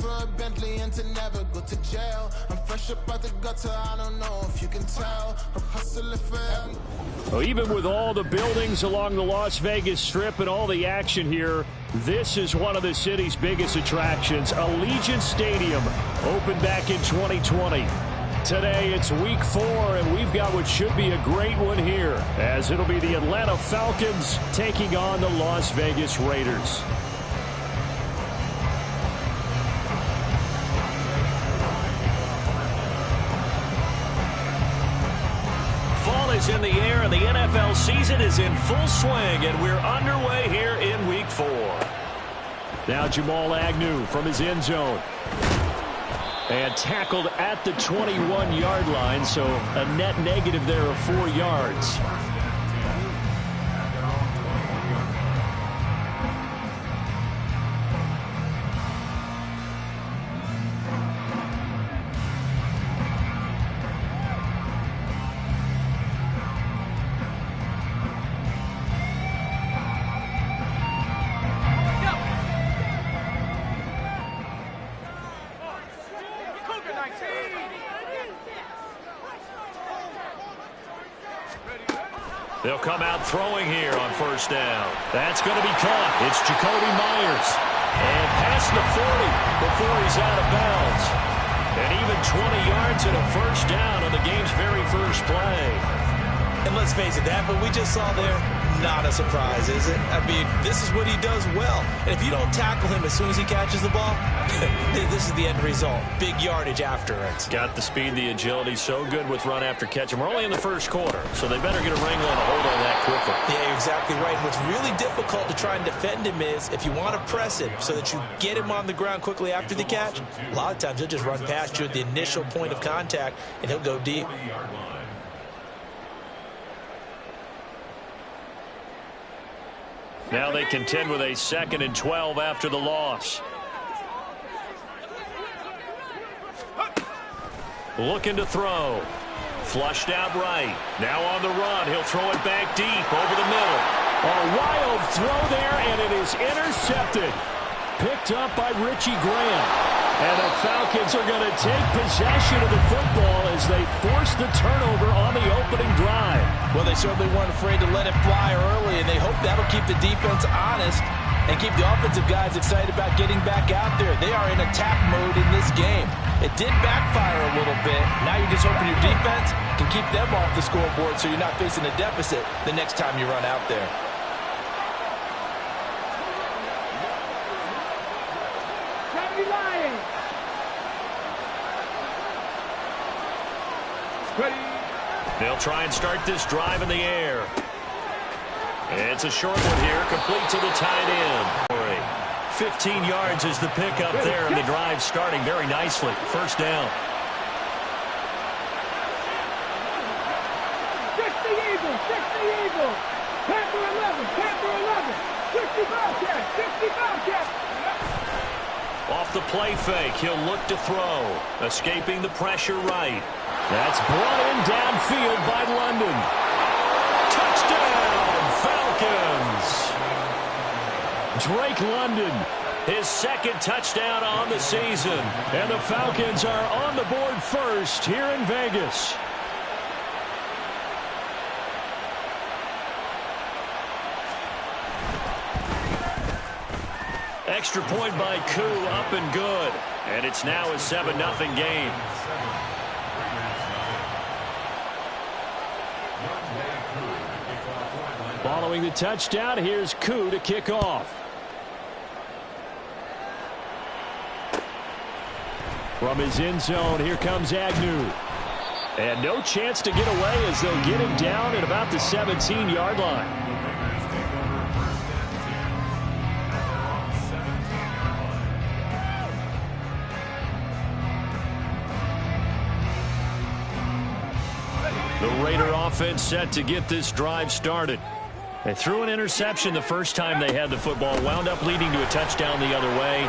for a Bentley and to never go to jail. I'm fresh up out the gutter, I don't know if you can tell. I'm hustling forever. Well, even with all the buildings along the Las Vegas Strip and all the action here, this is one of the city's biggest attractions. Allegiant Stadium opened back in 2020. Today it's week 4, and we've got what should be a great one here, as it'll be the Atlanta Falcons taking on the Las Vegas Raiders. Fall is in the air, and the NFL season is in full swing, and we're underway here in week 4. Now Jamal Agnew from his end zone. And tackled at the 21-yard line, so a net negative there of 4 yards. They'll come out throwing here on first down. That's going to be caught. It's Jacoby Myers. And past the 40 before he's out of bounds. And even 20 yards and a first down on the game's very first play. And let's face it, that what we just saw there, not a surprise, is it? I mean, this is what he does well. And if you don't tackle him as soon as he catches the ball, this is the end result. Big yardage after it. Got the speed, the agility, so good with run after catch. And we're only in the first quarter, so they better get a wrangle and a hold on that quickly. Yeah, you're exactly right. What's really difficult to try and defend him is if you want to press him so that you get him on the ground quickly after the catch, a lot of times he'll just run past you at the initial point of contact, and he'll go deep. Now they contend with a 2nd and 12 after the loss. Looking to throw. Flushed out right. Now on the run. He'll throw it back deep over the middle. A wild throw there, and it is intercepted. Picked up by Richie Graham. And the Falcons are going to take possession of the football as they force the turnover on the opening drive. Well, they certainly weren't afraid to let it fly early, and they hope that'll keep the defense honest and keep the offensive guys excited about getting back out there. They are in attack mode in this game. It did backfire a little bit. Now you're just hoping your defense can keep them off the scoreboard so you're not facing a deficit the next time you run out there. They'll try and start this drive in the air. It's a short one here, complete to the tight end. 15 yards is the pickup there, and the drive starting very nicely. First down. Fix the Eagle. Panther 11. 65 catch. Off the play fake, he'll look to throw. Escaping the pressure right. That's brought in downfield by London. Touchdown, Falcons! Drake London, his 2nd touchdown on the season. And the Falcons are on the board first here in Vegas. Extra point by Koo, up and good. And it's now a 7-0 game. Following the touchdown, here's Koo to kick off. From his end zone, here comes Agnew. And no chance to get away as they'll get him down at about the 17-yard line. The Raider offense set to get this drive started. They threw an interception the first time they had the football, wound up leading to a touchdown the other way.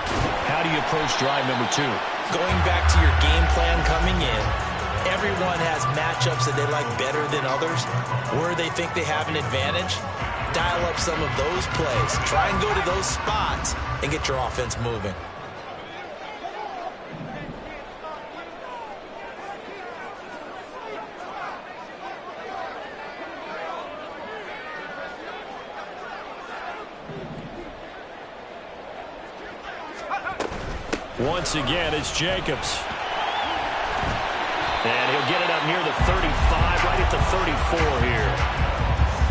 How do you approach drive number 2? Going back to your game plan coming in, everyone has matchups that they like better than others, where they think they have an advantage. Dial up some of those plays. Try and go to those spots and get your offense moving. Once again, it's Jacobs. And he'll get it up near the 35, right at the 34 here.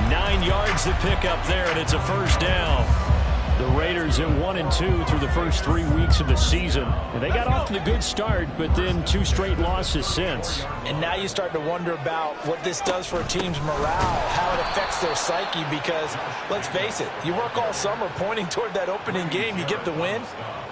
9 yards to pick up there, and it's a first down. The Raiders at 1-2 through the first 3 weeks of the season. And they got off to a good start, but then 2 straight losses since. And now you start to wonder about what this does for a team's morale, how it affects their psyche, because let's face it, you work all summer pointing toward that opening game, you get the win,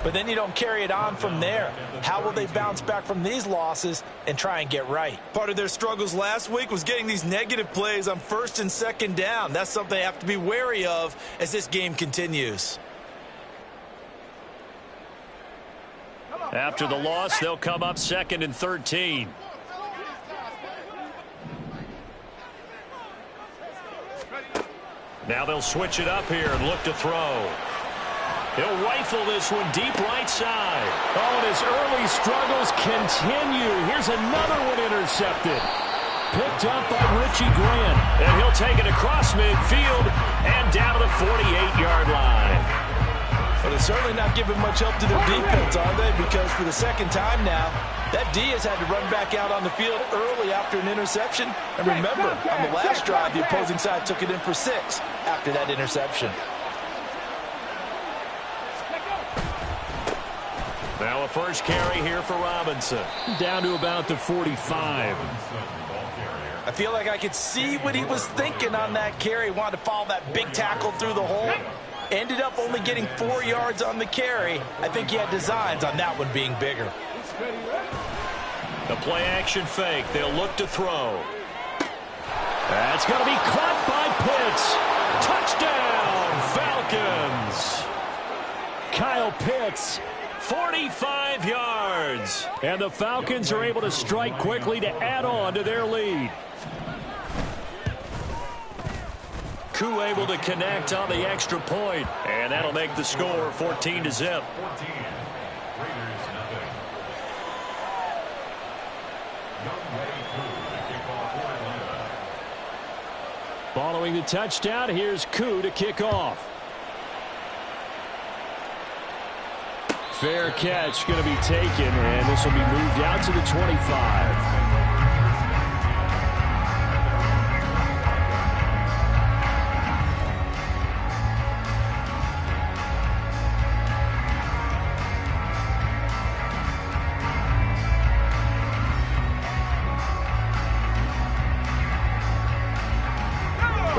but then you don't carry it on from there. How will they bounce back from these losses and try and get right? Part of their struggles last week was getting these negative plays on 1st and 2nd down. That's something they have to be wary of as this game continues. After the loss, they'll come up 2nd and 13. Now they'll switch it up here and look to throw. He'll rifle this one deep right side. Oh, and his early struggles continue. Here's another one intercepted. Picked up by Richie Grant. And he'll take it across midfield and down to the 48-yard line. Well, they're certainly not giving much help to their defense, are they? Because for the second time now, that D has had to run back out on the field early after an interception. And remember, on the last drive, the opposing side took it in for 6 after that interception. Now a first carry here for Robinson. Down to about the 45. I feel like I could see what he was thinking on that carry. Wanted to follow that big tackle through the hole. Ended up only getting 4 yards on the carry. I think he had designs on that one being bigger. The play action fake. They'll look to throw. That's going to be caught by Pitts. Touchdown, Falcons. Kyle Pitts, 45 yards. And the Falcons are able to strike quickly to add on to their lead. Koo able to connect on the extra point, and that'll make the score 14-0. Following the touchdown, here's Koo to kick off. Fair catch going to be taken, and this will be moved out to the 25.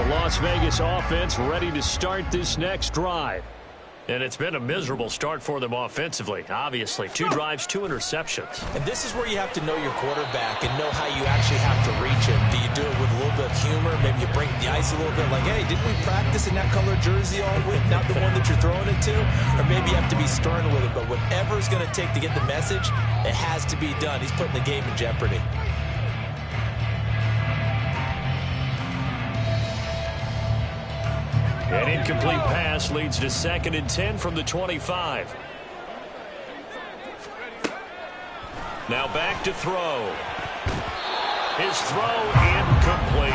Las Vegas offense ready to start this next drive. And it's been a miserable start for them offensively, obviously. 2 drives, 2 interceptions. And this is where you have to know your quarterback and know how you actually have to reach him. Do you do it with a little bit of humor? Maybe you break the ice a little bit like, hey, didn't we practice in that color jersey all week? Not the one that you're throwing it to? Or maybe you have to be stern with it. But whatever it's going to take to get the message, it has to be done. He's putting the game in jeopardy. An incomplete pass leads to 2nd and 10 from the 25. Now back to throw. His throw incomplete.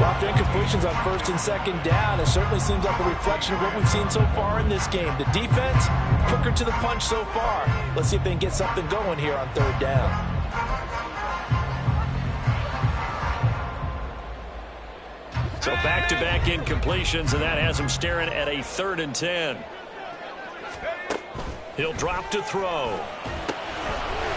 Lots of incompletions on 1st and 2nd down. It certainly seems like a reflection of what we've seen so far in this game. The defense, quicker to the punch so far. Let's see if they can get something going here on 3rd down. So back-to-back incompletions, and that has him staring at a 3rd and 10. He'll drop to throw.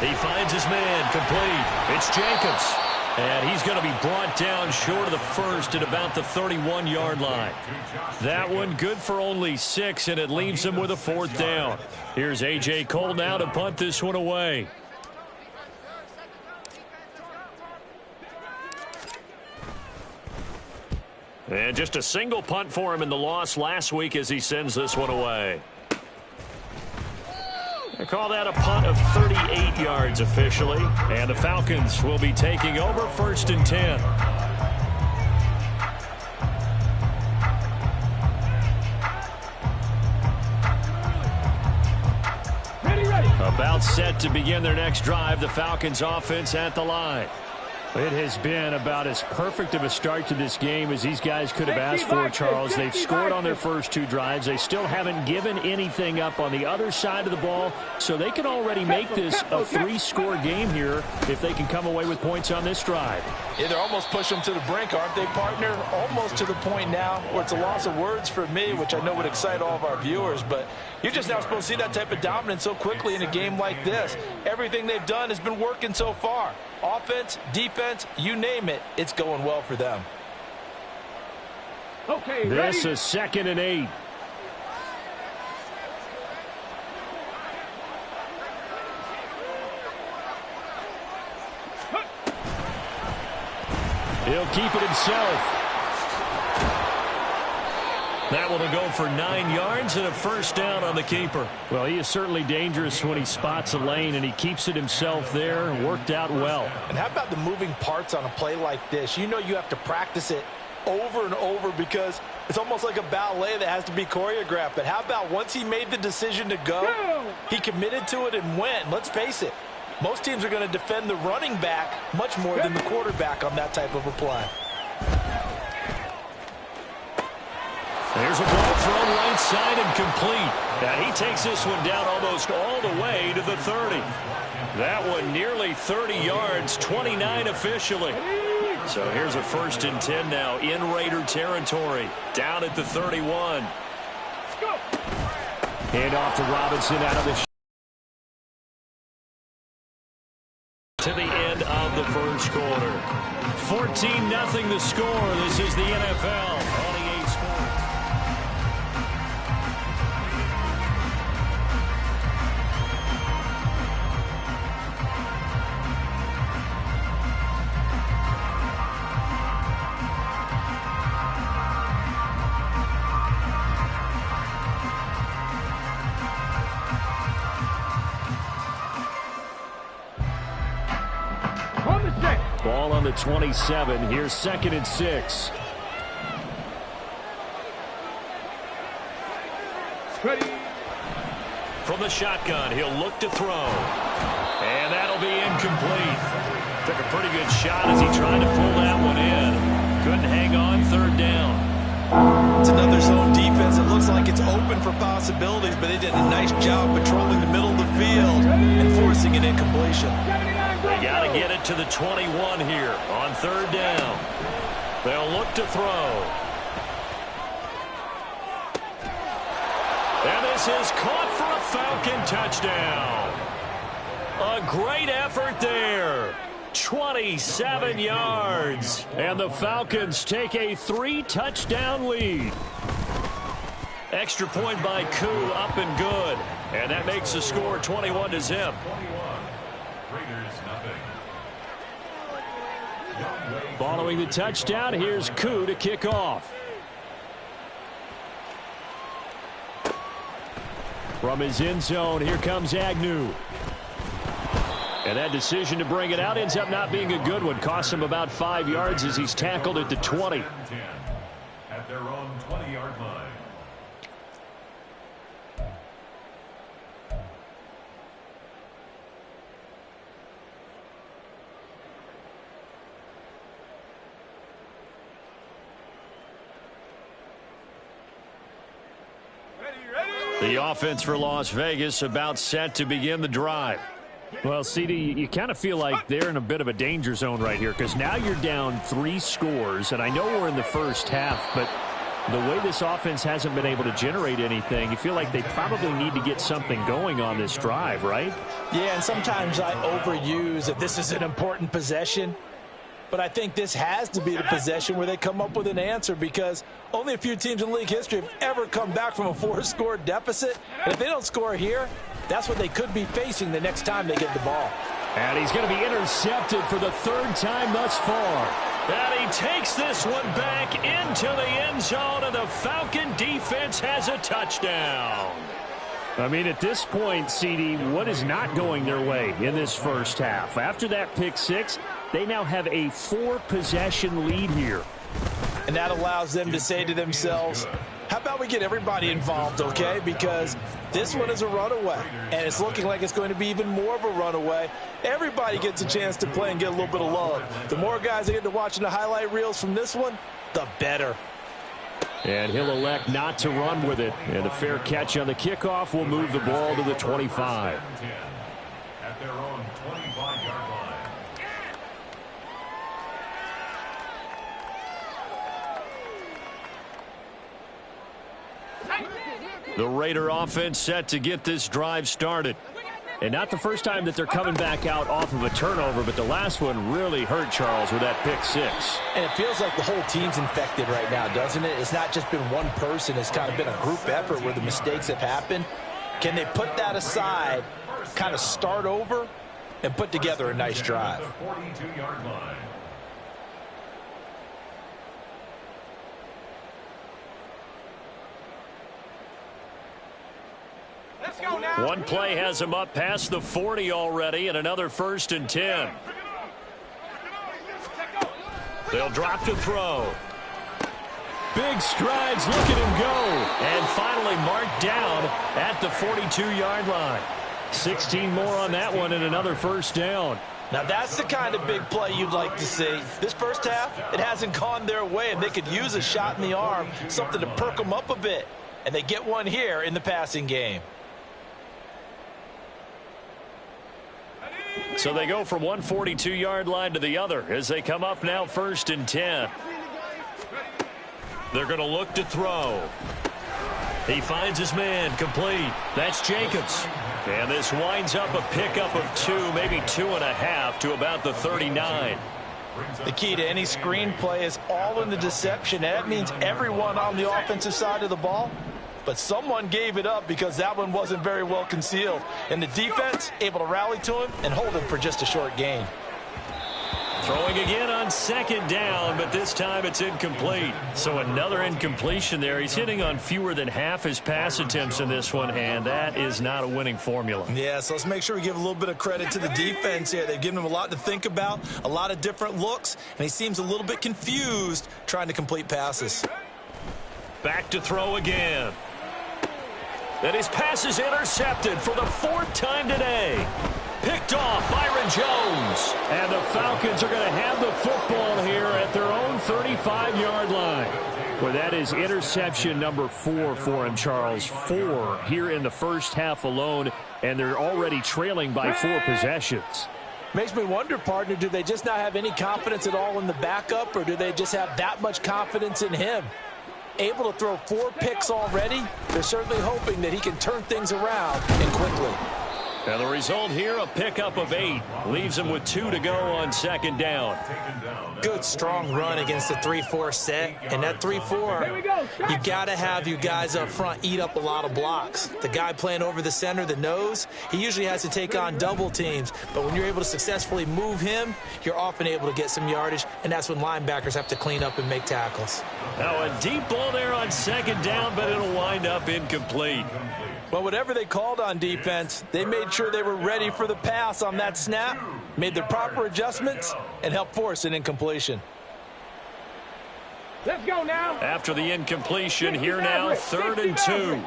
He finds his man, complete. It's Jacobs. And he's going to be brought down short of the first at about the 31-yard line. That one good for only 6, and it leaves him with a 4th down. Here's A.J. Cole now to punt this one away. And just a single punt for him in the loss last week as he sends this one away. They call that a punt of 38 yards officially. And the Falcons will be taking over 1st and 10. Ready. About set to begin their next drive. The Falcons offense at the line. It has been about as perfect of a start to this game as these guys could have asked for, Charles. They've scored on their first 2 drives. They still haven't given anything up on the other side of the ball, so they can already make this a 3-score game here if they can come away with points on this drive. Yeah, they're almost pushing them to the brink, aren't they, partner? Almost to the point now where it's a loss of words for me, which I know would excite all of our viewers, but you're just now supposed to see that type of dominance so quickly in a game like this. Everything they've done has been working so far. Offense, defense, you name it, it's going well for them. Okay, this ready? is 2nd and 8. He'll keep it himself. That one will go for 9 yards and a first down on the keeper. Well, he is certainly dangerous when he spots a lane, and he keeps it himself there. Worked out well. And how about the moving parts on a play like this? You know you have to practice it over and over because it's almost like a ballet that has to be choreographed. But how about once he made the decision to go, he committed to it and went. Let's face it, most teams are going to defend the running back much more than the quarterback on that type of a play. There's a ball thrown right side and complete. And he takes this one down almost all the way to the 30. That one nearly 30 yards, 29 officially. So here's a 1st and 10 now in Raider territory. Down at the 31. Hand off to Robinson out of the to the end of the first quarter. 14-0 the score. This is the NFL on EA Sports. Ball on the 27. Here's 2nd and 6. Ready? From the shotgun, he'll look to throw. And that'll be incomplete. Took a pretty good shot as he tried to pull that one in. Couldn't hang on. 3rd down. It's another zone defense. It looks like it's open for possibilities, but they did a nice job patrolling the middle of the field and forcing an incompletion. They got to get it to the 21 here on 3rd down. They'll look to throw. And this is caught for a Falcon touchdown. A great effort there. 27 yards. And the Falcons take a 3-touchdown lead. Extra point by Koo, up and good. And that makes the score 21-0. Following the touchdown, here's Koo to kick off. From his end zone, here comes Agnew. And that decision to bring it out ends up not being a good one. Costs him about 5 yards as he's tackled at the 20. At their own 20-yard line. The offense for Las Vegas about set to begin the drive. Well, CD, you kind of feel like they're in a bit of a danger zone right here because now you're down 3 scores, and I know we're in the first half, but the way this offense hasn't been able to generate anything, you feel like they probably need to get something going on this drive, right? Yeah, and sometimes I overuse that this is an important possession. But I think this has to be the possession where they come up with an answer because only a few teams in league history have ever come back from a 4-score deficit. And if they don't score here, that's what they could be facing the next time they get the ball. And he's going to be intercepted for the 3rd time thus far. And he takes this one back into the end zone, and the Falcon defense has a touchdown. I mean, at this point, CD, what is not going their way in this first half? After that pick 6, they now have a 4-possession lead here. And that allows them to say to themselves, how about we get everybody involved, okay? Because This one is a runaway, and it's looking like it's going to be even more of a runaway. Everybody gets a chance to play and get a little bit of love. The more guys that get to watching the highlight reels from this one, the better. And he'll elect not to run with it. And a fair catch on the kickoff will move the ball to the 25. At their own 25-yard line. The Raider offense set to get this drive started. And not the first time that they're coming back out off of a turnover, but the last one really hurt Charles with that pick six. And it feels like the whole team's infected right now, doesn't it? It's not just been one person. It's kind of been a group effort where the mistakes have happened. Can they put that aside, kind of start over, and put together a nice drive? 42-yard line. One play has him up past the 40 already, and another 1st and 10. They'll drop to throw. Big strides, look at him go. And finally marked down at the 42-yard line. 16 more on that one and another 1st down. Now that's the kind of big play you'd like to see. This first half, it hasn't gone their way, and they could use a shot in the arm, something to perk them up a bit. And they get one here in the passing game. So they go from one 42-yard line to the other as they come up now 1st and 10. They're going to look to throw. He finds his man complete. That's Jacobs. And this winds up a pickup of 2, maybe 2.5 to about the 39. The key to any screen play is all in the deception. And that means everyone on the offensive side of the ball. But someone gave it up because that one wasn't very well concealed. And the defense able to rally to him and hold him for just a short gain. Throwing again on 2nd down, but this time it's incomplete. So another incompletion there. He's hitting on fewer than half his pass attempts in this one, and that is not a winning formula. Yeah, so let's make sure we give a little bit of credit to the defense here. They've given him a lot to think about, a lot of different looks, and he seems a little bit confused trying to complete passes. Back to throw again. And his pass is intercepted for the 4th time today. Picked off Byron Jones. And the Falcons are going to have the football here at their own 35-yard line. Well, that is interception number 4 for him, Charles. 4 here in the first half alone, and they're already trailing by 4 possessions. Makes me wonder, partner, do they just not have any confidence at all in the backup, or do they just have that much confidence in him? Able to throw 4 picks already, they're certainly hoping that he can turn things around and quickly. And the result here, a pickup of 8. Leaves him with 2 to go on 2nd down. Good, strong run against the 3-4 set. And that 3-4, you got to have you guys up front eat up a lot of blocks. The guy playing over the center, the nose, he usually has to take on double teams. But when you're able to successfully move him, you're often able to get some yardage, and that's when linebackers have to clean up and make tackles. Now a deep ball there on 2nd down, but it'll wind up incomplete. Well, whatever they called on defense, they made sure they were ready for the pass on that snap, made the proper adjustments, and helped force an incompletion. Let's go now. After the incompletion, here now, 3rd and 2.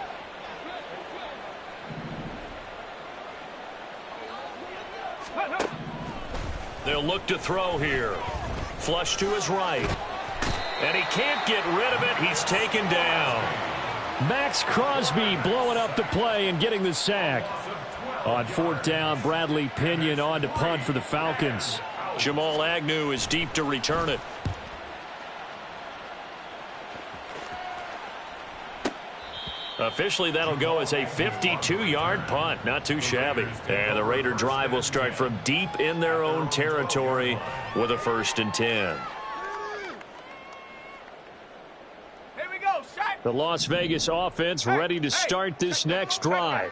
They'll look to throw here. Flush to his right. And he can't get rid of it. He's taken down. Max Crosby blowing up the play and getting the sack. On 4th down, Bradley Pinion on to punt for the Falcons. Jamal Agnew is deep to return it. Officially, that'll go as a 52-yard punt. Not too shabby. And the Raider drive will start from deep in their own territory with a 1st and 10. The Las Vegas offense ready to start this next drive.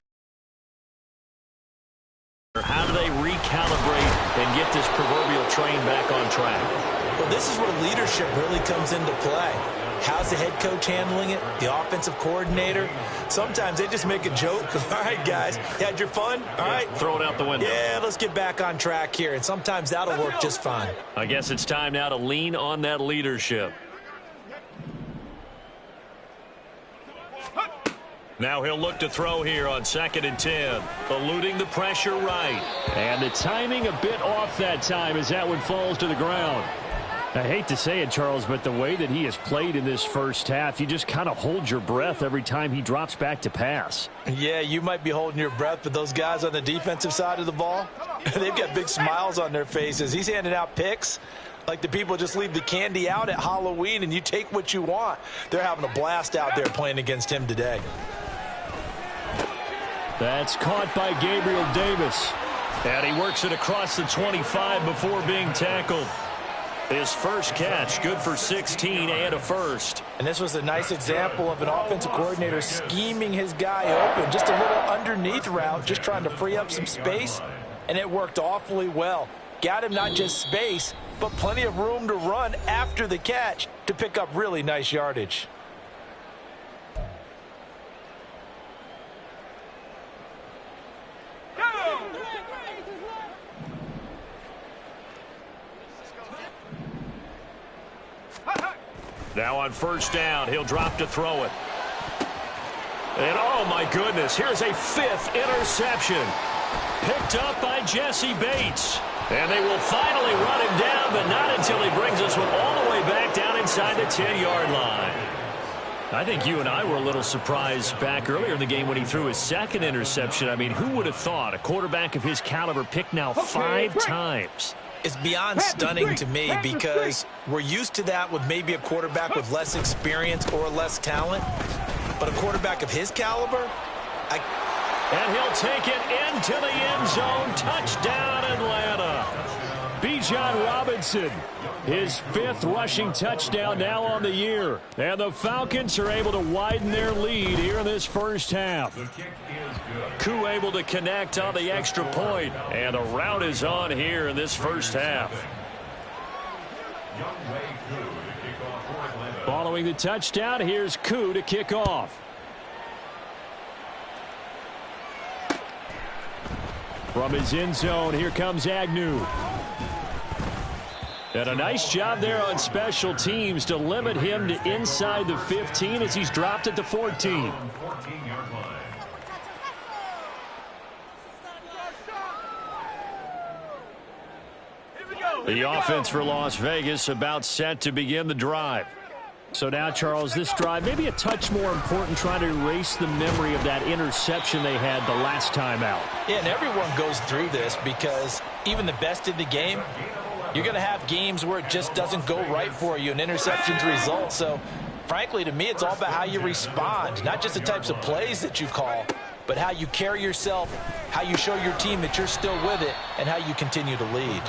How do they recalibrate and get this proverbial train back on track? Well, this is where leadership really comes into play. How's the head coach handling it? The offensive coordinator? Sometimes they just make a joke. All right, guys, you had your fun? All right. Throw it out the window. Yeah, let's get back on track here. And sometimes that'll work just fine. I guess it's time now to lean on that leadership. Now he'll look to throw here on 2nd and 10. Eluding the pressure right. And the timing a bit off that time as that one falls to the ground. I hate to say it, Charles, but the way that he has played in this first half, you just kind of hold your breath every time he drops back to pass. Yeah, you might be holding your breath, but those guys on the defensive side of the ball, they've got big smiles on their faces. He's handing out picks like the people just leave the candy out at Halloween and you take what you want. They're having a blast out there playing against him today. That's caught by Gabriel Davis. And he works it across the 25 before being tackled. His first catch, good for 16 and a first. And this was a nice example of an offensive coordinator scheming his guy open. Just a little underneath route, just trying to free up some space, and it worked awfully well. Got him not just space, but plenty of room to run after the catch to pick up really nice yardage. Now on first down, he'll drop to throw it. And oh my goodness, here's a 5th interception. Picked up by Jesse Bates. And they will finally run him down, but not until he brings us one all the way back down inside the 10-yard line. I think you and I were a little surprised back earlier in the game when he threw his 2nd interception. I mean, who would have thought a quarterback of his caliber picked now 5 times? It's beyond stunning to me because we're used to that with maybe a quarterback with less experience or less talent. But a quarterback of his caliber, And he'll take it into the end zone. Touchdown, Atlanta. Bijan Robinson, his 5th rushing touchdown now on the year. And the Falcons are able to widen their lead here in this first half. Koo able to connect on the extra point. And the route is on here in this first half. Following the touchdown, here's Koo to kick off. From his end zone, here comes Agnew. And a nice job there on special teams to limit him to inside the 15 as he's dropped at the 14. The offense for Las Vegas about set to begin the drive. So now, Charles, this drive maybe a touch more important, trying to erase the memory of that interception they had the last time out. Yeah, and everyone goes through this because even the best in the game, you're going to have games where it just doesn't go right for you, and interceptions result. So, frankly, to me, it's all about how you respond, not just the types of plays that you call, but how you carry yourself, how you show your team that you're still with it, and how you continue to lead.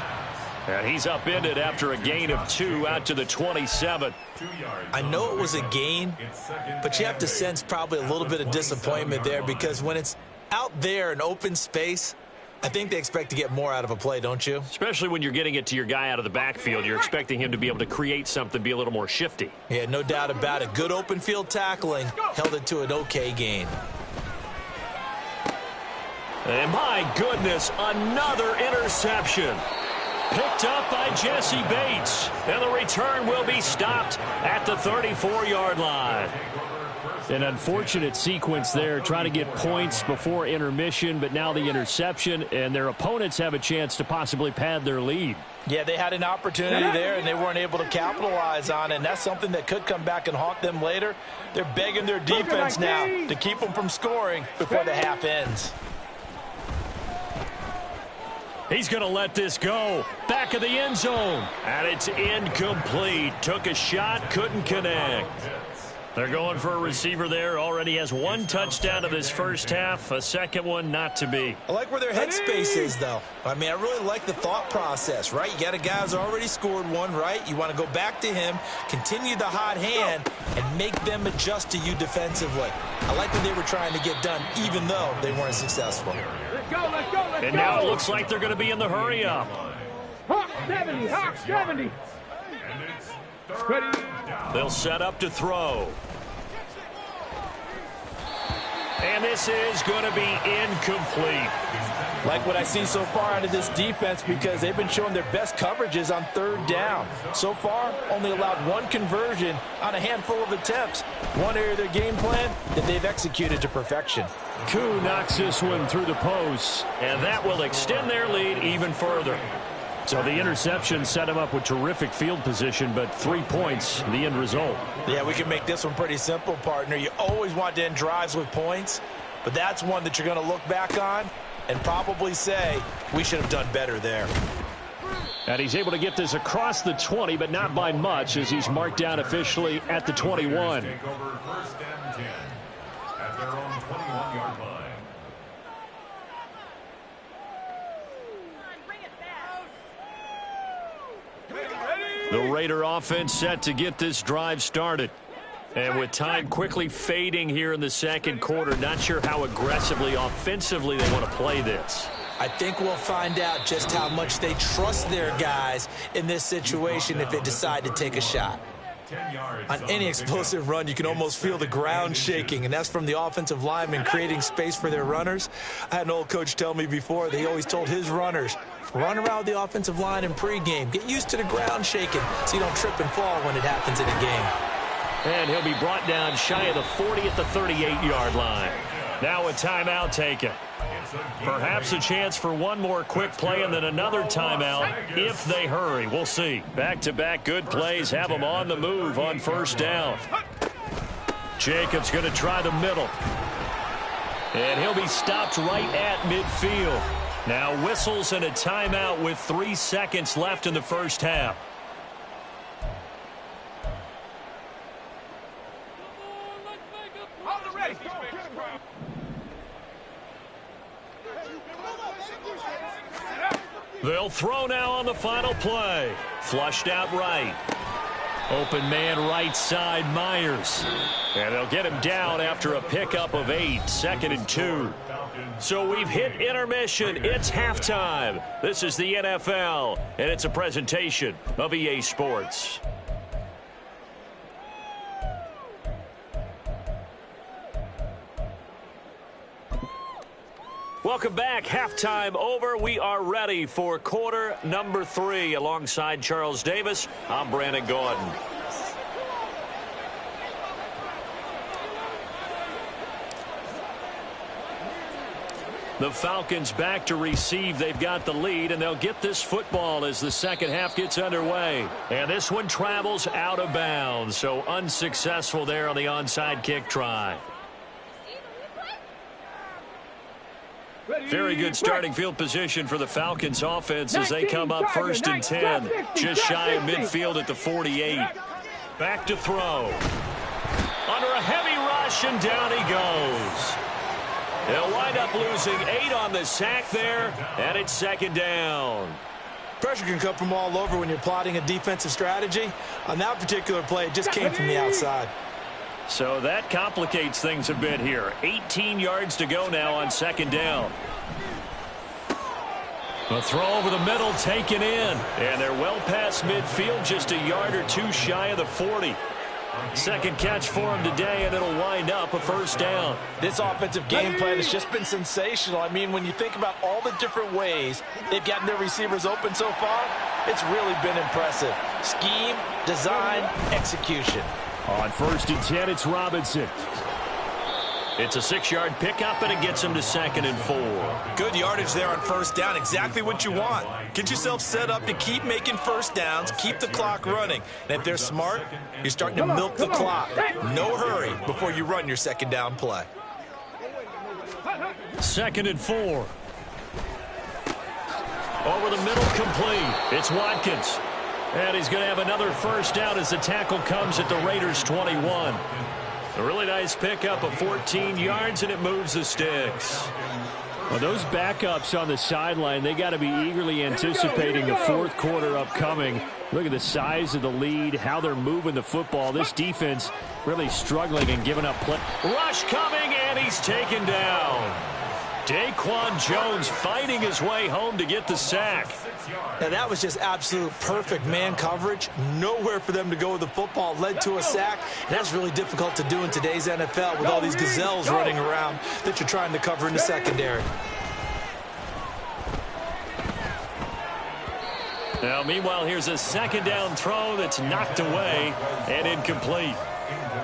And he's upended after a gain of 2 out to the 27. I know it was a gain, but you have to sense probably a little bit of disappointment there because when it's out there in open space, I think they expect to get more out of a play, don't you? Especially when you're getting it to your guy out of the backfield. You're expecting him to be able to create something, be a little more shifty. Yeah, no doubt about it. Good open field tackling held it to an okay gain. And my goodness, another interception. Picked up by Jesse Bates. And the return will be stopped at the 34-yard line. An unfortunate sequence there, trying to get points before intermission, but now the interception, and their opponents have a chance to possibly pad their lead. Yeah, they had an opportunity there, and they weren't able to capitalize on it, and that's something that could come back and haunt them later. They're begging their defense now to keep them from scoring before the half ends. He's going to let this go. Back of the end zone. And it's incomplete. Took a shot, couldn't connect. They're going for a receiver there. Already has 1 touchdown of this first half. A second one not to be. I like where their headspace is, though. I mean, I really like the thought process, right? You got a guy who's already scored 1, right? You want to go back to him, continue the hot hand, and make them adjust to you defensively. I like what they were trying to get done, even though they weren't successful. Let's go, let's go, let's go. And now it looks like they're going to be in the hurry-up. Hawk 70, Hawk 70. Ready. They'll set up to throw. And this is going to be incomplete. Like what I see so far out of this defense because they've been showing their best coverages on third down. So far, only allowed one conversion on a handful of attempts. One area of their game plan that they've executed to perfection. Koo knocks this one through the post, and that will extend their lead even further. So the interception set him up with terrific field position, but 3 points, the end result. Yeah, we can make this one pretty simple, partner. You always want to end drives with points, but that's one that you're going to look back on and probably say, we should have done better there. And he's able to get this across the 20, but not by much, as he's marked down officially at the 21. Take over first and 10 at their own 21-yard line. The Raider offense set to get this drive started. And with time quickly fading here in the second quarter, not sure how aggressively, offensively they want to play this. I think we'll find out just how much they trust their guys in this situation if they decide to take a shot. On any explosive run, you can almost feel the ground shaking, and that's from the offensive linemen creating space for their runners. I had an old coach tell me before, they always told his runners, run around the offensive line in pregame. Get used to the ground shaking so you don't trip and fall when it happens in a game. And he'll be brought down shy of the 40 at the 38-yard line. Now a timeout taken. Perhaps a chance for one more quick play and then another timeout if they hurry. We'll see. Back-to-back good plays have them on the move on first down. Jacobs going to try the middle. And he'll be stopped right at midfield. Now whistles and a timeout with 3 seconds left in the first half. They'll throw now on the final play. Flushed out right. Open man right side, Myers. And they'll get him down after a pickup of 8, 2nd and 2. So we've hit intermission. It's halftime. This is the NFL, and it's a presentation of EA Sports. Welcome back. Halftime over. We are ready for quarter number 3. Alongside Charles Davis, I'm Brandon Gordon. The Falcons back to receive. They've got the lead, and they'll get this football as the second half gets underway. And this one travels out of bounds, so unsuccessful there on the onside kick try. Very good starting field position for the Falcons offense as they come up first and 10. Just shy of midfield at the 48. Back to throw. Under a heavy rush, and down he goes. They'll wind up losing 8 on the sack there, and it's second down. Pressure can come from all over when you're plotting a defensive strategy. On that particular play, it just came from the outside. So that complicates things a bit here. 18 yards to go now on second down. A throw over the middle taken in. And they're well past midfield, just a yard or 2 shy of the 40. Second catch for him today, and it'll wind up a first down. This offensive game plan has just been sensational. I mean, when you think about all the different ways they've gotten their receivers open so far, it's really been impressive. Scheme, design, execution. On first and 10, it's Robinson. It's a 6-yard pickup, and it gets him to 2nd and 4. Good yardage there on first down. Exactly what you want. Get yourself set up to keep making first downs, keep the clock running. And if they're smart, you're starting to milk the clock. No hurry before you run your second down play. 2nd and 4. Over the middle, complete. It's Watkins. And he's going to have another first down as the tackle comes at the Raiders' 21. A really nice pickup of 14 yards, and it moves the sticks. Well, those backups on the sideline, they got to be eagerly anticipating the fourth quarter upcoming. Look at the size of the lead, how they're moving the football. This defense really struggling and giving up play. Rush coming, and he's taken down. Daquan Jones fighting his way home to get the sack. Now, that was just absolute perfect man coverage. Nowhere for them to go with the football. Led to a sack. And that's really difficult to do in today's NFL with all these gazelles running around that you're trying to cover in the secondary. Now, meanwhile, here's a second down throw that's knocked away and incomplete.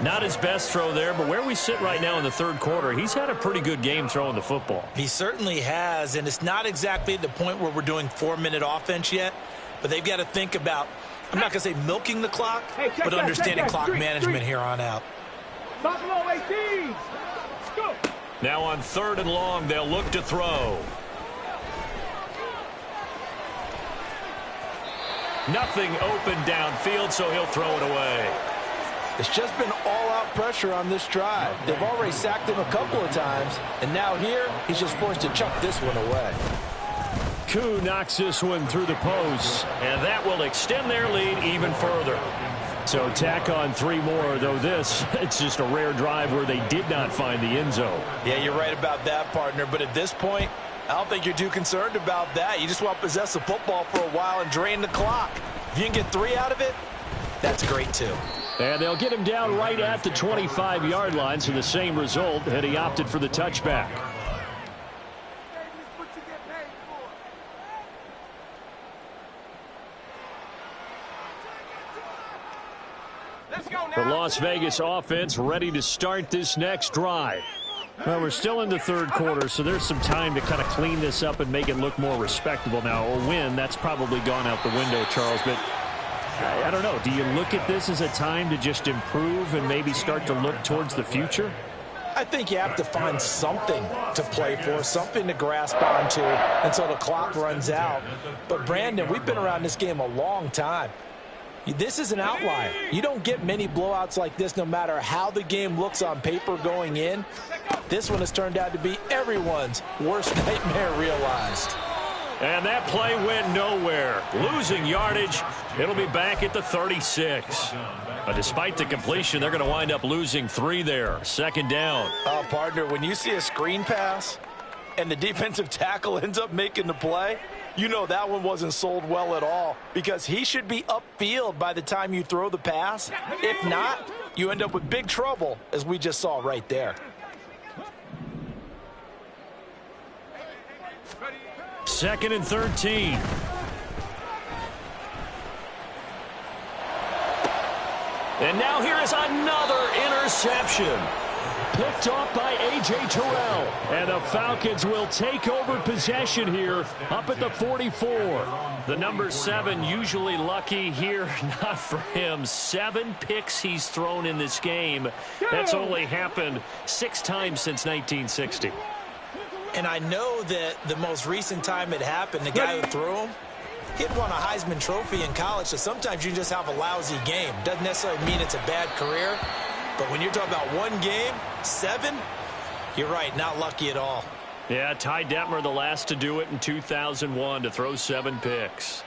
Not his best throw there, but where we sit right now in the third quarter, he's had a pretty good game throwing the football. He certainly has, and it's not exactly at the point where we're doing 4-minute offense yet, but they've got to think about, I'm not going to say milking the clock, but understanding clock management here on out. Now on 3rd and long, they'll look to throw. Nothing open downfield, so he'll throw it away. It's just been all-out pressure on this drive. They've already sacked him a couple of times, and now here, he's just forced to chuck this one away. Koo knocks this one through the post, and that will extend their lead even further. So tack on 3 more, though this, it's just a rare drive where they did not find the end zone. Yeah, you're right about that, partner, but at this point, I don't think you're too concerned about that. You just want to possess the football for a while and drain the clock. If you can get 3 out of it, that's great too. And they'll get him down right at the 25-yard line, so the same result had he opted for the touchback. The Las Vegas offense ready to start this next drive. Well, we're still in the third quarter, so there's some time to kind of clean this up and make it look more respectable. Now, a win, that's probably gone out the window, Charles, but I don't know. Do you look at this as a time to just improve and maybe start to look towards the future? I think you have to find something to play for, something to grasp onto until the clock runs out. But, Brandon, we've been around this game a long time. This is an outlier. You don't get many blowouts like this no matter how the game looks on paper going in. This one has turned out to be everyone's worst nightmare realized. And that play went nowhere. Losing yardage. It'll be back at the 36. But despite the completion, they're going to wind up losing 3 there. Second down. Partner, when you see a screen pass and the defensive tackle ends up making the play, you know that one wasn't sold well at all because he should be upfield by the time you throw the pass. If not, you end up with big trouble, as we just saw right there. Second and 13. And now here is another interception. Picked off by A.J. Terrell. And the Falcons will take over possession here up at the 44. The number 7 usually lucky here. Not for him. 7 picks he's thrown in this game. That's only happened 6 times since 1960. And I know that the most recent time it happened, the guy who threw him, he'd won a Heisman Trophy in college, so sometimes you just have a lousy game. Doesn't necessarily mean it's a bad career. But when you're talking about 1 game, 7, you're right, not lucky at all. Yeah, Ty Detmer, the last to do it in 2001, to throw 7 picks.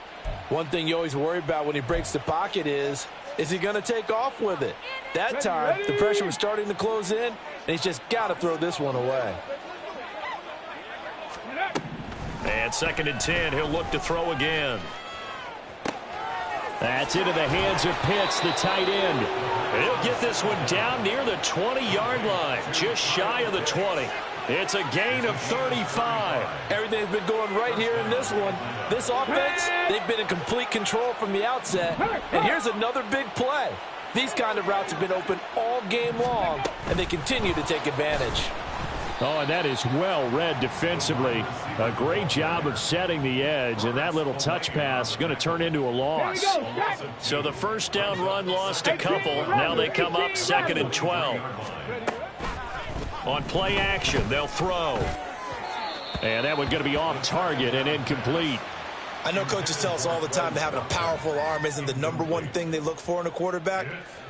One thing you always worry about when he breaks the pocket is he going to take off with it? That time, the pressure was starting to close in, and he's just got to throw this one away. And second and 10, he'll look to throw again. That's into the hands of Pitts, the tight end. He'll get this one down near the 20-yard line, just shy of the 20. It's a gain of 35. Everything's been going right here in this one. This offense, they've been in complete control from the outset. And here's another big play. These kind of routes have been open all game long, and they continue to take advantage. Oh, and that is well read defensively. A great job of setting the edge, and that little touch pass is going to turn into a loss. So the first down run lost a couple. Now they come up second and 12. On play action, they'll throw. And that one's going to be off target and incomplete. I know coaches tell us all the time that having a powerful arm isn't the #1 thing they look for in a quarterback.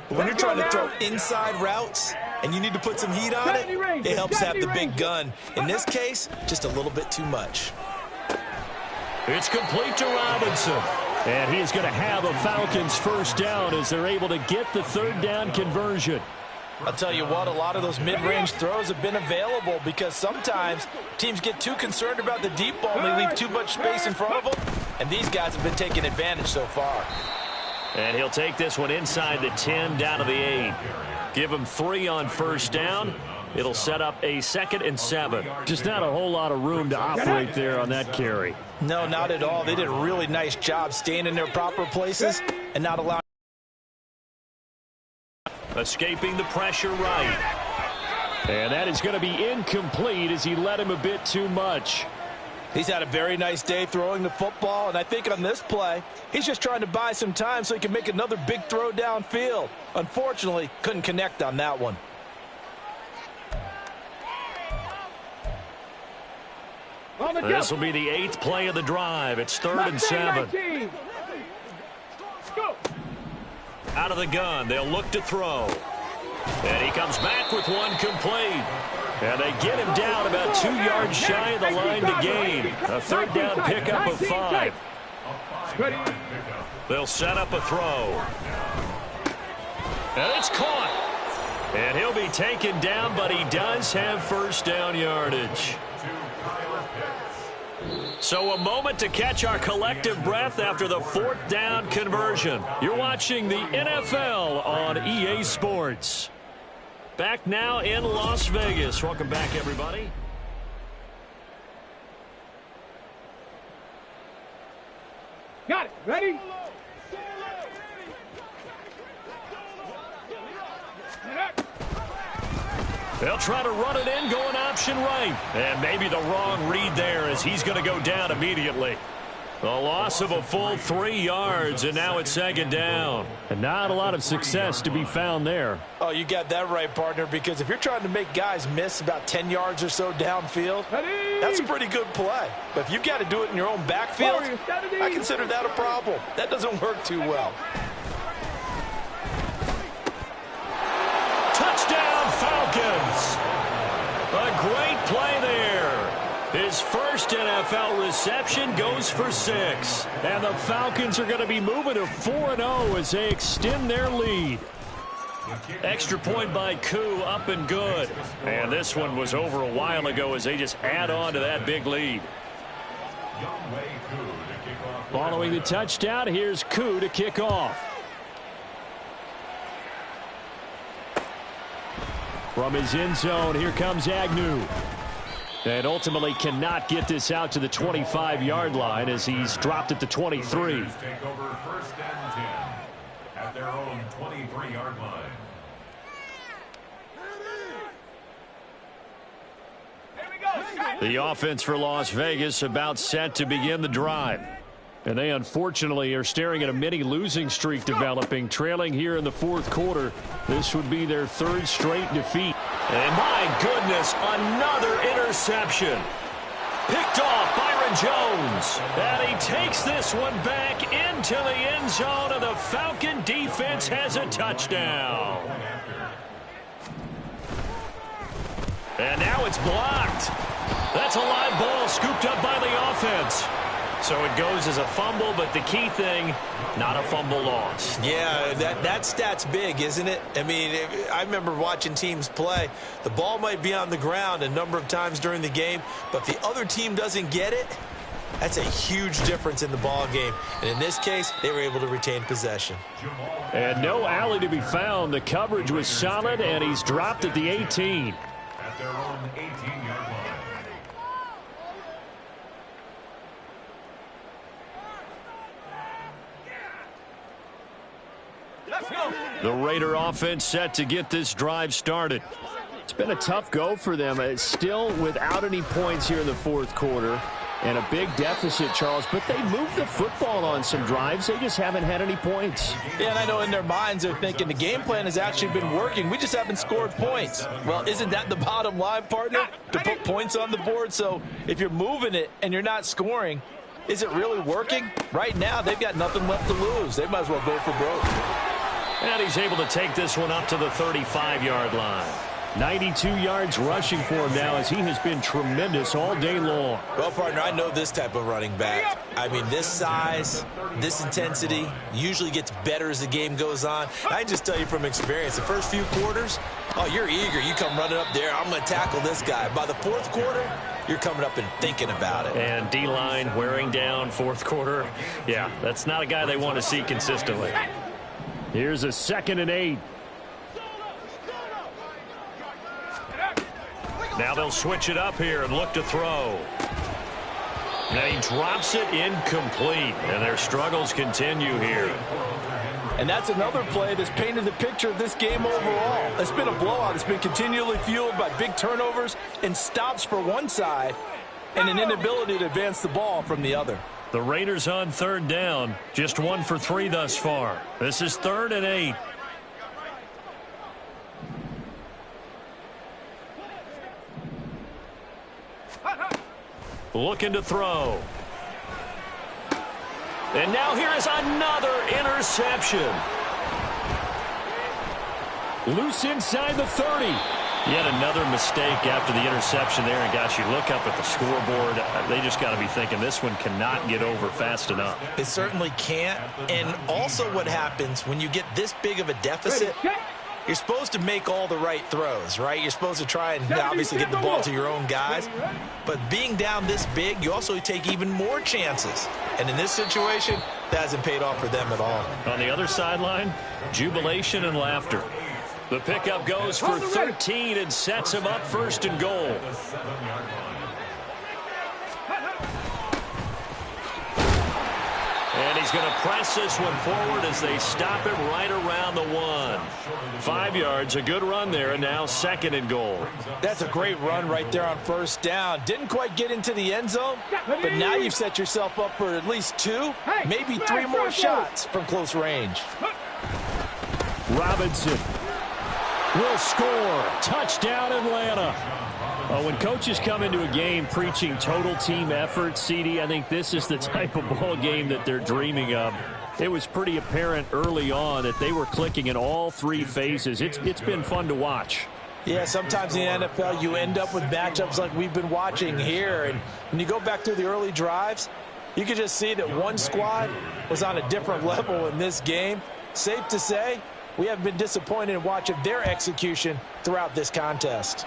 But when you're trying to throw inside routes and you need to put some heat on it, it helps have the big gun. In this case, just a little bit too much. It's complete to Robinson. And he's going to have a Falcons first down as they're able to get the third down conversion. I'll tell you what, a lot of those mid-range throws have been available because sometimes teams get too concerned about the deep ball and they leave too much space in front of them, and these guys have been taking advantage so far. And he'll take this one inside the 10 down to the 8. Give him 3 on first down. It'll set up a second and 7. Just not a whole lot of room to operate there on that carry. No, not at all. They did a really nice job staying in their proper places and not allowing. Escaping the pressure right. And that is going to be incomplete as he led him a bit too much. He's had a very nice day throwing the football, and I think on this play, he's just trying to buy some time so he can make another big throw downfield. Unfortunately, couldn't connect on that one. This will be the 8th play of the drive. It's 3rd and 7. Out of the gun, they'll look to throw. And he comes back with one complete. And they get him down about 2 yards shy of the line to gain. A 3rd down pickup of 5. They'll set up a throw. And it's caught. And he'll be taken down, but he does have 1st down yardage. So a moment to catch our collective breath after the 4th down conversion. You're watching the NFL on EA Sports. Back now in Las Vegas. Welcome back, everybody. Got it. Ready? They'll try to run it in, going option right. And maybe the wrong read there as he's going to go down immediately. The loss of a full 3 yards, and now it's 2nd down. And not a lot of success to be found there. Oh, you got that right, partner, because if you're trying to make guys miss about 10 yards or so downfield, that's a pretty good play. But if you've got to do it in your own backfield, I consider that a problem. That doesn't work too well. Touchdown, Falcons. A great play there. His first NFL reception goes for 6. And the Falcons are going to be moving to 4-0 as they extend their lead. Extra point by Koo, up and good. And this one was over a while ago as they just add on to that big lead. Following the touchdown, here's Koo to kick off. From his end zone, here comes Agnew. And ultimately cannot get this out to the 25-yard line as he's dropped at the 23. Take over 1st and 10 at their own 23-yard line. The offense for Las Vegas about set to begin the drive. And they unfortunately are staring at a mini losing streak developing, trailing here in the 4th quarter. This would be their 3rd straight defeat. And my goodness, another interception. Picked off Byron Jones. And he takes this one back into the end zone, and the Falcon defense has a touchdown. And now it's blocked. That's a live ball scooped up by the offense. So it goes as a fumble, but the key thing, not a fumble loss. Yeah, that stat's big, isn't it? I mean, I remember watching teams play. The ball might be on the ground a number of times during the game, but if the other team doesn't get it, that's a huge difference in the ball game. And in this case, they were able to retain possession. And no alley to be found. The coverage was solid, and he's dropped at the 18. At their own 18-yard line. The Raider offense set to get this drive started. It's been a tough go for them. It's still without any points here in the 4th quarter. And a big deficit, Charles. But they moved the football on some drives. They just haven't had any points. Yeah, and I know in their minds they're thinking the game plan has actually been working. We just haven't scored points. Well, isn't that the bottom line, partner? To put points on the board. So if you're moving it and you're not scoring, is it really working? Right now, they've got nothing left to lose. They might as well go for broke. And he's able to take this one up to the 35-yard line. 92 yards rushing for him now as he has been tremendous all day long. Well, partner, I know this type of running back. I mean, this size, this intensity usually gets better as the game goes on. I can just tell you from experience, the first few quarters, oh, you're eager. You come running up there, I'm going to tackle this guy. By the 4th quarter, you're coming up and thinking about it. And D-line wearing down 4th quarter. Yeah, that's not a guy they want to see consistently. Here's a 2nd and 8. Now they'll switch it up here and look to throw. And he drops it incomplete, and their struggles continue here. And that's another play that's painted the picture of this game overall. It's been a blowout. It's been continually fueled by big turnovers and stops for one side and an inability to advance the ball from the other. The Raiders on third down, just 1 for 3 thus far. This is 3rd and 8. Looking to throw. And now here is another interception. Loose inside the 30. Yet another mistake after the interception there. And gosh, you look up at the scoreboard, they just got to be thinking this one cannot get over fast enough. It certainly can't. And also what happens when you get this big of a deficit, you're supposed to make all the right throws, right? You're supposed to try and obviously get the ball to your own guys. But being down this big, you also take even more chances. And in this situation, that hasn't paid off for them at all. On the other sideline, jubilation and laughter. The pickup goes for 13 and sets him up 1st and goal. And he's going to press this one forward as they stop him right around the 1. 5 yards, a good run there, and now 2nd and goal. That's a great run right there on 1st down. Didn't quite get into the end zone, but now you've set yourself up for at least 2, maybe 3 more shots from close range. Robinson will score. Touchdown, Atlanta. When coaches come into a game preaching total team effort, CD, I think this is the type of ball game that they're dreaming of. It was pretty apparent early on that they were clicking in all 3 phases. It's been fun to watch. Yeah, sometimes in the NFL you end up with matchups like we've been watching here. And when you go back through the early drives, you can just see that one squad was on a different level in this game. Safe to say, we have been disappointed in watching their execution throughout this contest.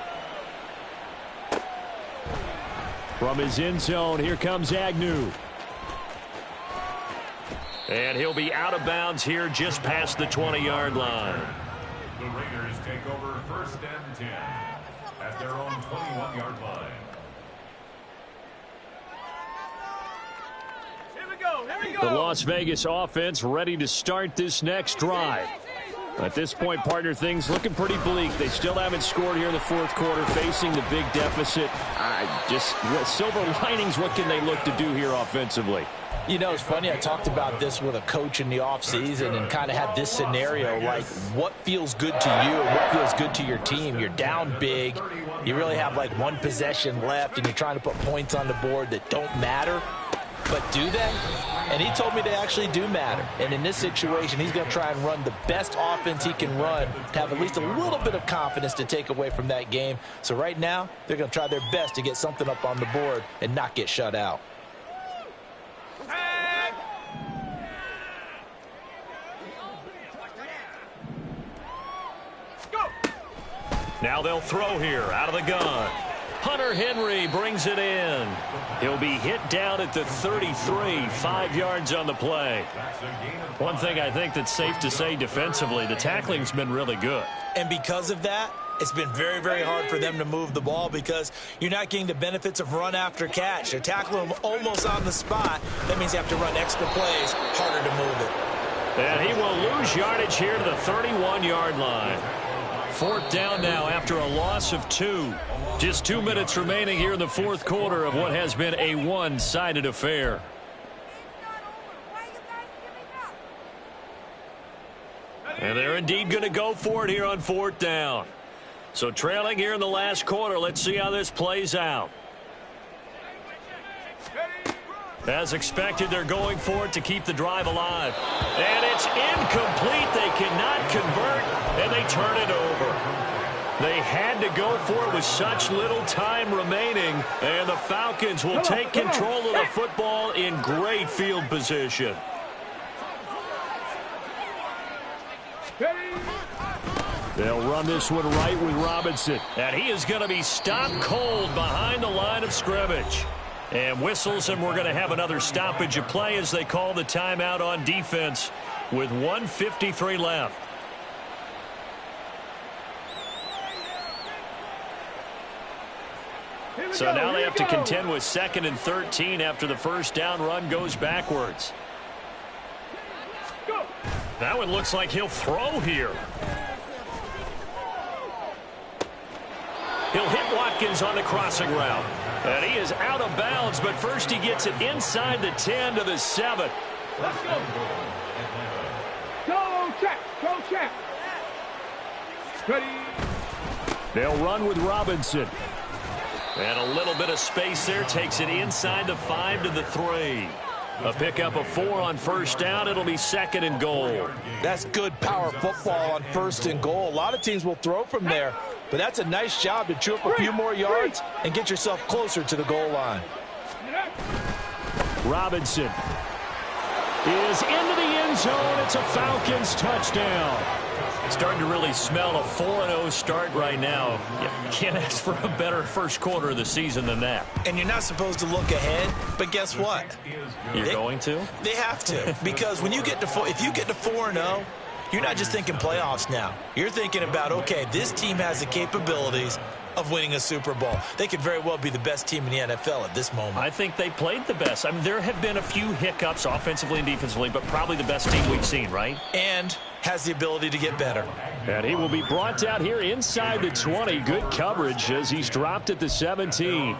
From his end zone, here comes Agnew. And he'll be out of bounds here just past the 20-yard line. The Raiders take over 1st and 10 at their own 21-yard line. Here we go. Here we go. The Las Vegas offense ready to start this next drive. At this point, partner, things looking pretty bleak. They still haven't scored here in the 4th quarter, facing the big deficit. Silver linings, what can they look to do here offensively? You know, it's funny, I talked about this with a coach in the offseason and kind of had this scenario, like what feels good to you and what feels good to your team. You're down big. You really have like 1 possession left, and you're trying to put points on the board that don't matter. But do they? And he told me they actually do matter. And in this situation, he's going to try and run the best offense he can run to have at least a little bit of confidence to take away from that game. So right now, they're going to try their best to get something up on the board and not get shut out. Now they'll throw here out of the gun. Hunter Henry brings it in. He'll be hit down at the 33, 5 yards on the play. One thing I think that's safe to say defensively, the tackling's been really good. And because of that, it's been very, very hard for them to move the ball because you're not getting the benefits of run after catch. They're tackling them almost on the spot. That means you have to run extra plays, harder to move it. And he will lose yardage here to the 31-yard line. 4th down now after a loss of 2. Just 2 minutes remaining here in the 4th quarter of what has been a one-sided affair. And they're indeed going to go for it here on 4th down. So trailing here in the last quarter, let's see how this plays out. As expected, they're going for it to keep the drive alive. And it's incomplete. They cannot convert, and they turn it over. They had to go for it with such little time remaining, and the Falcons will take control of the football in great field position. They'll run this one right with Robinson, and he is going to be stopped cold behind the line of scrimmage. And whistles, and we're going to have another stoppage of play as they call the timeout on defense with 1:53 left. So now they have to contend with 2nd and 13 after the first down run goes backwards. That one looks like he'll throw here. He'll hit Watkins on the crossing route. And he is out of bounds, but first he gets it inside the 10 to the 7. Let's go. Go check. Go check. Ready. They'll run with Robinson. And a little bit of space there takes it inside the 5 to the 3. A pickup of 4 on first down. It'll be 2nd and goal. That's good power football on 1st and goal. A lot of teams will throw from there, but that's a nice job to chew up a few more yards and get yourself closer to the goal line. Robinson is into the end zone. It's a Falcons touchdown. Starting to really smell a 4-0 start right now. You can't ask for a better first quarter of the season than that. And you're not supposed to look ahead, but guess what? You're going to? They have to, because when you get to if you get to 4-0, you're not just thinking playoffs now. You're thinking about, okay, this team has the capabilities of winning a Super Bowl. They could very well be the best team in the NFL at this moment. I think they played the best. I mean, there have been a few hiccups offensively and defensively, but probably the best team we've seen, right? And has the ability to get better. And he will be brought down here inside the 20. Good coverage as he's dropped at the 17.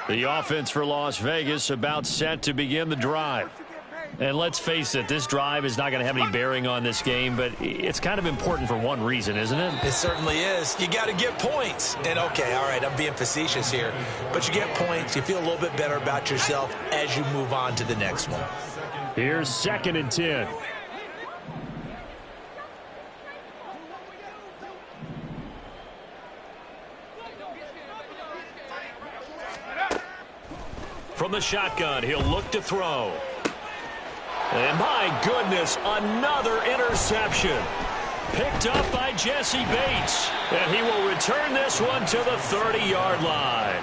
The offense for Las Vegas about set to begin the drive. And let's face it, this drive is not going to have any bearing on this game, but it's kind of important for one reason, isn't it? It certainly is. You got to get points. And, okay, all right, I'm being facetious here. But you get points. You feel a little bit better about yourself as you move on to the next one. Here's 2nd and 10. From the shotgun, he'll look to throw. And my goodness, another interception. Picked up by Jesse Bates. And he will return this one to the 30-yard line.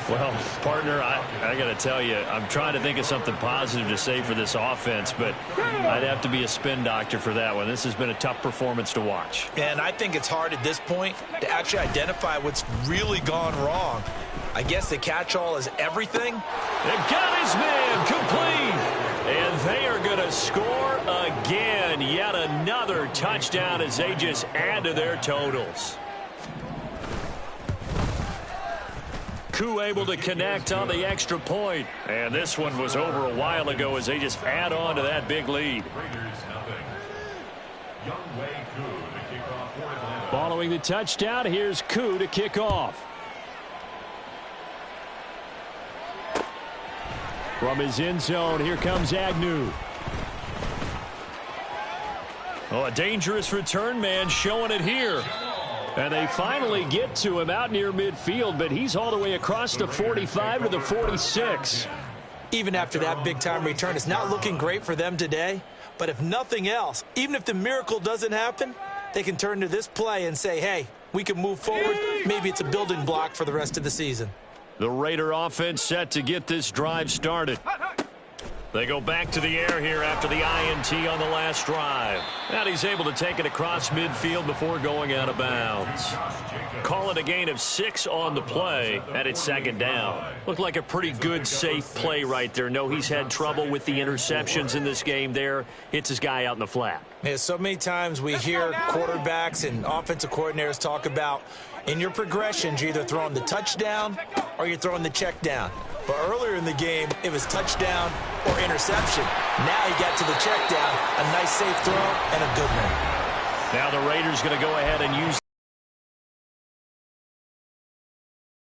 Well, partner, I got to tell you, I'm trying to think of something positive to say for this offense, but I'd have to be a spin doctor for that one. This has been a tough performance to watch. And I think it's hard at this point to actually identify what's really gone wrong. I guess the catch-all is everything. And got his man complete. And they are going to score again. Yet another touchdown as they just add to their totals. Koo able to connect on the extra point. And this one was over a while ago as they just add on to that big lead. Following the touchdown, here's Koo to kick off. From his end zone, here comes Agnew. Oh, a dangerous return man showing it here. And they finally get to him out near midfield, but he's all the way across the 45 to the 46. Even after that big-time return, it's not looking great for them today. But if nothing else, even if the miracle doesn't happen, they can turn to this play and say, hey, we can move forward. Maybe it's a building block for the rest of the season. The Raider offense set to get this drive started. They go back to the air here after the INT on the last drive. And he's able to take it across midfield before going out of bounds. Call it a gain of 6 on the play, and it's 2nd down. Looked like a pretty good, safe play right there. No, he's had trouble with the interceptions in this game there. Hits his guy out in the flat. Yeah, so many times we hear quarterbacks and offensive coordinators talk about in your progressions, you're either throwing the touchdown or you're throwing the check down. But earlier in the game, it was touchdown or interception. Now he got to the check down, a nice safe throw, and a good one. Now the Raiders going to go ahead and use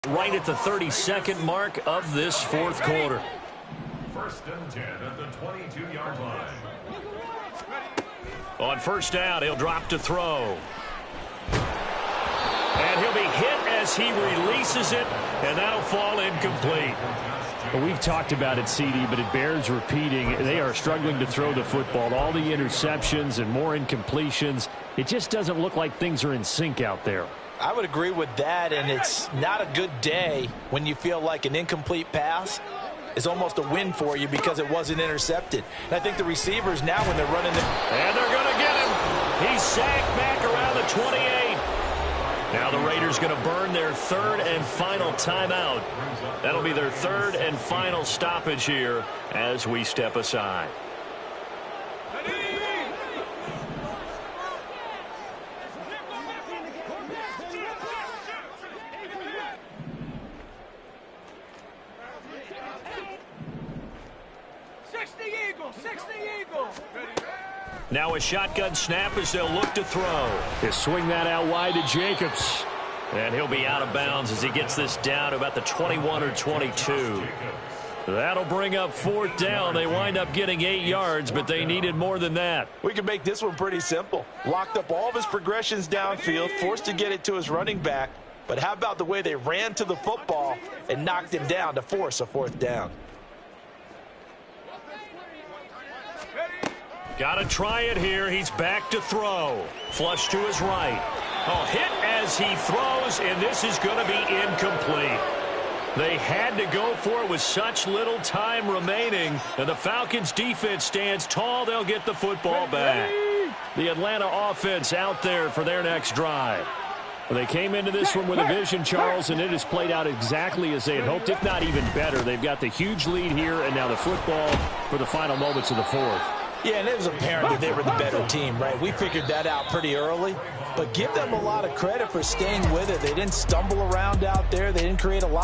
right at the 32nd mark of this 4th quarter. 1st and 10 at the 22-yard line. On first down, he'll drop to throw. And he'll be hit as he releases it, and that'll fall incomplete. Well, we've talked about it, CD, but it bears repeating. They are struggling to throw the football. All the interceptions and more incompletions. It just doesn't look like things are in sync out there. I would agree with that, and it's not a good day when you feel like an incomplete pass is almost a win for you because it wasn't intercepted. And I think the receivers now, when they're running and they're going to get him. He's sacked back around the 28. Now the Raiders going to burn their third and final timeout. That'll be their third and final stoppage here as we step aside. Now a shotgun snap as they'll look to throw. They swing that out wide to Jacobs. And he'll be out of bounds as he gets this down to about the 21 or 22. That'll bring up fourth down. They wind up getting 8 yards, but they needed more than that. We can make this one pretty simple. Locked up all of his progressions downfield, forced to get it to his running back. But how about the way they ran to the football and knocked him down to force a fourth down? Got to try it here. He's back to throw. Flush to his right. Oh, hit as he throws, and this is going to be incomplete. They had to go for it with such little time remaining, and the Falcons' defense stands tall. They'll get the football back. The Atlanta offense out there for their next drive. Well, they came into this one with a vision, Charles, and it has played out exactly as they had hoped, if not even better. They've got the huge lead here, and now the football for the final moments of the fourth. Yeah, and it was apparent that they were the better team, right? We figured that out pretty early. But give them a lot of credit for staying with it. They didn't stumble around out there. They didn't create a lot of